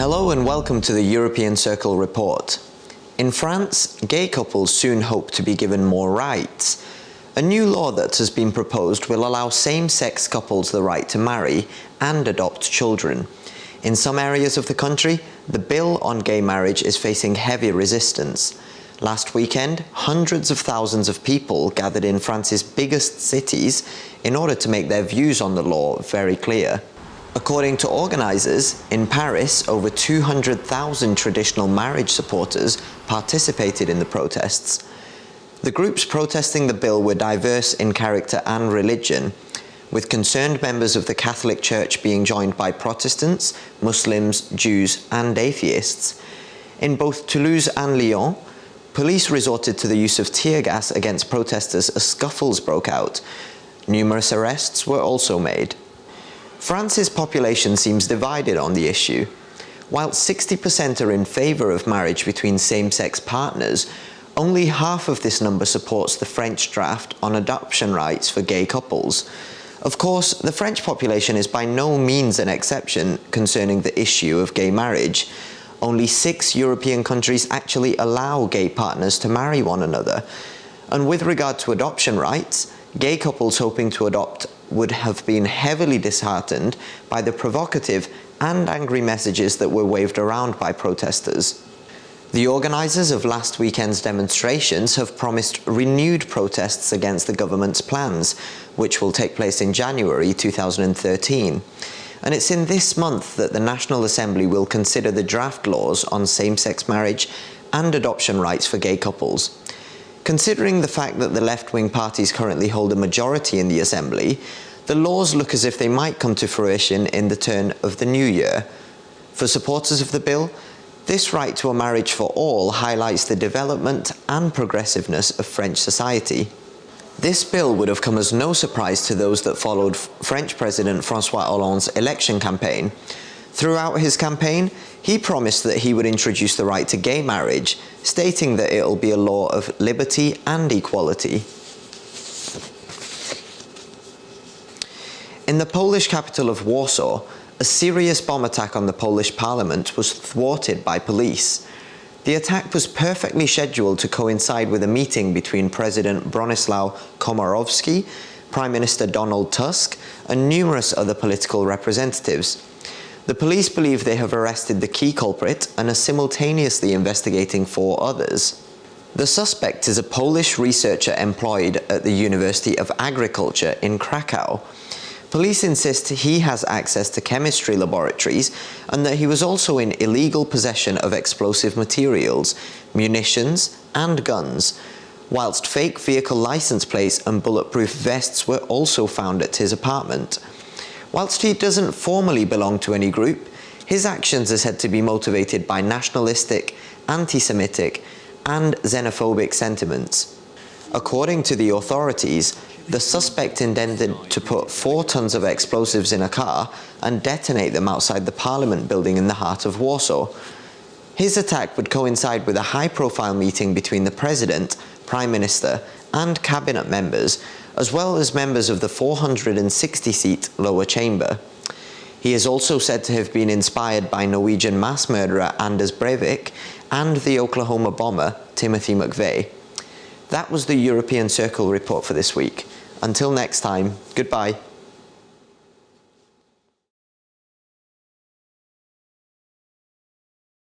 Hello and welcome to the European Circle Report. In France, gay couples soon hope to be given more rights. A new law that has been proposed will allow same-sex couples the right to marry and adopt children. In some areas of the country, the bill on gay marriage is facing heavy resistance. Last weekend, hundreds of thousands of people gathered in France's biggest cities in order to make their views on the law very clear. According to organizers, in Paris, over 200,000 traditional marriage supporters participated in the protests. The groups protesting the bill were diverse in character and religion, with concerned members of the Catholic Church being joined by Protestants, Muslims, Jews, and atheists. In both Toulouse and Lyon, police resorted to the use of tear gas against protesters as scuffles broke out. Numerous arrests were also made. France's population seems divided on the issue. While 60% are in favour of marriage between same-sex partners, only half of this number supports the French draft on adoption rights for gay couples. Of course, the French population is by no means an exception concerning the issue of gay marriage. Only 6 European countries actually allow gay partners to marry one another. And with regard to adoption rights, gay couples hoping to adopt would have been heavily disheartened by the provocative and angry messages that were waved around by protesters. The organisers of last weekend's demonstrations have promised renewed protests against the government's plans, which will take place in January 2013. And it's in this month that the National Assembly will consider the draft laws on same-sex marriage and adoption rights for gay couples. Considering the fact that the left-wing parties currently hold a majority in the Assembly, the laws look as if they might come to fruition in the turn of the new year. For supporters of the bill, this right to a marriage for all highlights the development and progressiveness of French society. This bill would have come as no surprise to those that followed French President François Hollande's election campaign. Throughout his campaign, he promised that he would introduce the right to gay marriage, stating that it will be a law of liberty and equality. In the Polish capital of Warsaw, a serious bomb attack on the Polish parliament was thwarted by police. The attack was perfectly scheduled to coincide with a meeting between President Bronisław Komorowski, Prime Minister Donald Tusk, and numerous other political representatives. The police believe they have arrested the key culprit and are simultaneously investigating 4 others. The suspect is a Polish researcher employed at the University of Agriculture in Krakow. Police insist he has access to chemistry laboratories and that he was also in illegal possession of explosive materials, munitions, and guns, whilst fake vehicle license plates and bulletproof vests were also found at his apartment. Whilst he doesn't formally belong to any group, his actions are said to be motivated by nationalistic, anti-Semitic, and xenophobic sentiments. According to the authorities, the suspect intended to put 4 tons of explosives in a car and detonate them outside the Parliament building in the heart of Warsaw. His attack would coincide with a high-profile meeting between the President, Prime Minister, and cabinet members, as well as members of the 460-seat lower chamber. He is also said to have been inspired by Norwegian mass murderer Anders Breivik and the Oklahoma bomber Timothy McVeigh. That was the European Circle Report for this week. Until next time, goodbye.